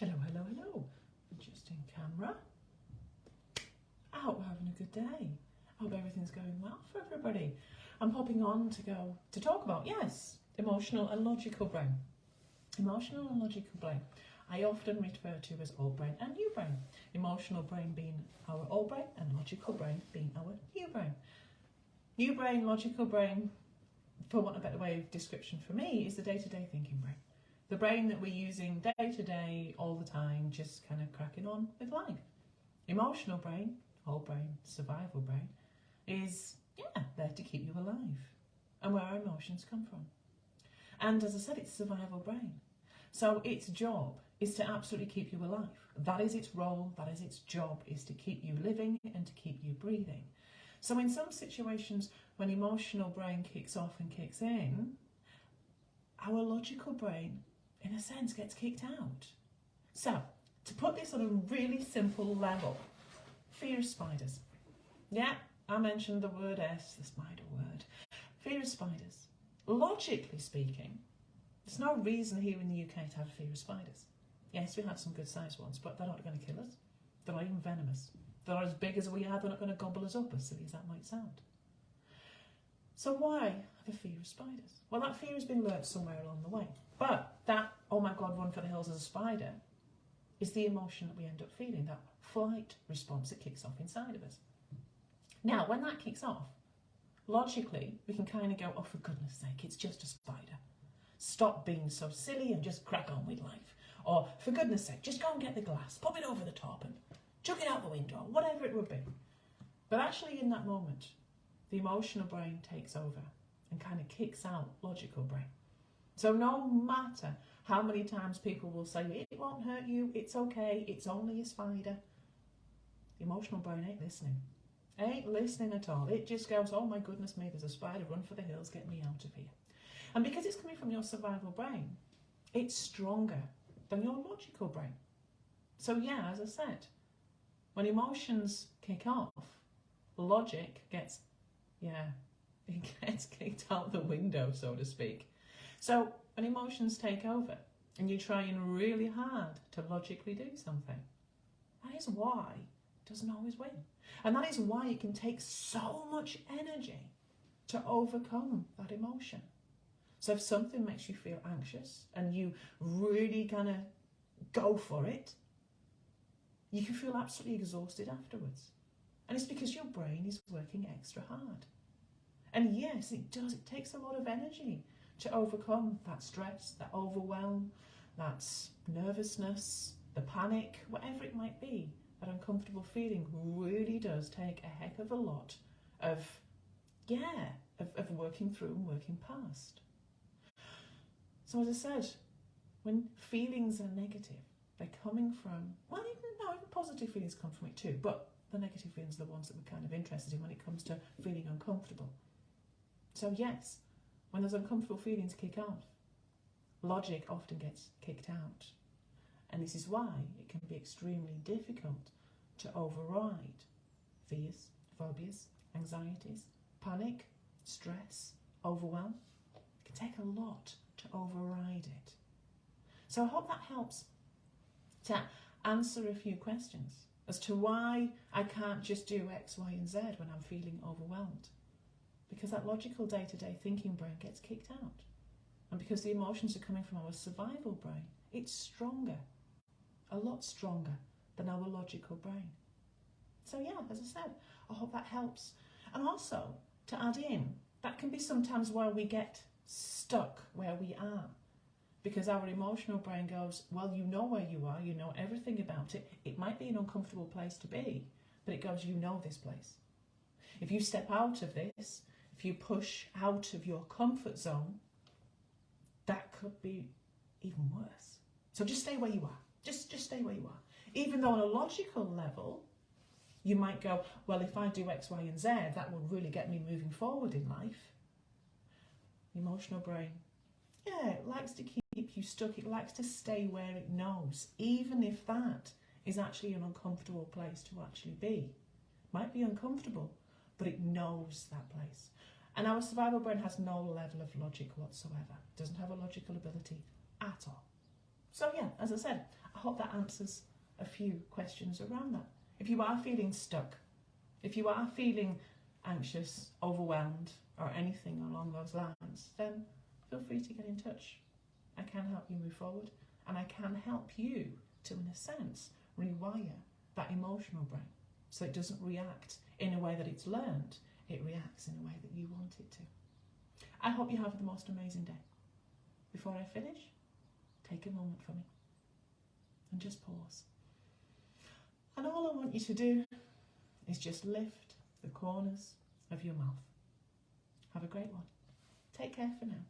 Hello, hello, hello. Adjusting camera. I hope we're having a good day. I hope everything's going well for everybody. I'm popping on to talk about, yes, emotional and logical brain. Emotional and logical brain. I often refer to as old brain and new brain. Emotional brain being our old brain and logical brain being our new brain. New brain, logical brain, for want of a better way of description for me, is the day-to-day thinking brain. The brain that we're using day to day, all the time, just kind of cracking on with life. Emotional brain, whole brain, survival brain, is, there to keep you alive and where our emotions come from. And as I said, it's survival brain. So its job is to absolutely keep you alive. That is its role, that is its job, is to keep you living and to keep you breathing. So in some situations, when emotional brain kicks off and kicks in, our logical brain, in a sense, gets kicked out. So, to put this on a really simple level, fear of spiders. Yeah, I mentioned the word S, the spider word. Fear of spiders. Logically speaking, there's no reason here in the UK to have a fear of spiders. Yes, we have some good sized ones, but they're not going to kill us. They're not even venomous. They're not as big as we are, they're not going to gobble us up, as silly as that might sound. So why have a fear of spiders? Well, that fear has been learnt somewhere along the way. But that, oh my God, run for the hills as a spider, is the emotion that we end up feeling, that flight response that kicks off inside of us. Now, when that kicks off, logically, we can kind of go, oh, for goodness sake, it's just a spider. Stop being so silly and just crack on with life. Or, for goodness sake, just go and get the glass, pop it over the top and chuck it out the window, whatever it would be. But actually, in that moment, the emotional brain takes over and kind of kicks out logical brain. So no matter how many times people will say, it won't hurt you, it's okay, it's only a spider, the emotional brain ain't listening. Ain't listening at all. It just goes, oh my goodness me, there's a spider, run for the hills, get me out of here. And because it's coming from your survival brain, it's stronger than your logical brain. So yeah, as I said, when emotions kick off, logic gets, it gets kicked out the window, so to speak. So when emotions take over and you're trying really hard to logically do something, that is why it doesn't always win. And that is why it can take so much energy to overcome that emotion. So if something makes you feel anxious and you really kind of go for it, you can feel absolutely exhausted afterwards. And it's because your brain is working extra hard. And yes, it does. It takes a lot of energy to overcome that stress, that overwhelm, that nervousness, the panic, whatever it might be. That uncomfortable feeling really does take a heck of a lot of working through and working past. So as I said, when feelings are negative, they're coming from, even positive feelings come from it too, but the negative feelings are the ones that we're kind of interested in when it comes to feeling uncomfortable. So yes, when those uncomfortable feelings kick off, logic often gets kicked out. And this is why it can be extremely difficult to override fears, phobias, anxieties, panic, stress, overwhelm. It can take a lot to override it. So I hope that helps to answer a few questions as to why I can't just do X, Y, and Z when I'm feeling overwhelmed. Because that logical day-to-day thinking brain gets kicked out. And because the emotions are coming from our survival brain, it's stronger, a lot stronger than our logical brain. So yeah, as I said, I hope that helps. And also, to add in, that can be sometimes why we get stuck where we are. Because our emotional brain goes, well, you know where you are, you know everything about it. It might be an uncomfortable place to be, but it goes, you know this place. If you step out of this, if you push out of your comfort zone, that could be even worse. So just stay where you are. Just stay where you are. Even though on a logical level, you might go, well, if I do X, Y, and Z, that will really get me moving forward in life. The emotional brain, it likes to keep you stuck. It likes to stay where it knows, even if that is actually an uncomfortable place to actually be. Might be uncomfortable, but it knows that place. And our survival brain has no level of logic whatsoever. It doesn't have a logical ability at all. So yeah, as I said, I hope that answers a few questions around that. If you are feeling stuck, if you are feeling anxious, overwhelmed, or anything along those lines, then feel free to get in touch. I can help you move forward, and I can help you to, in a sense, rewire that emotional brain so it doesn't react in a way that it's learned, it reacts in a way that you want it to. I hope you have the most amazing day. Before I finish, take a moment for me and just pause. And all I want you to do is just lift the corners of your mouth. Have a great one. Take care for now.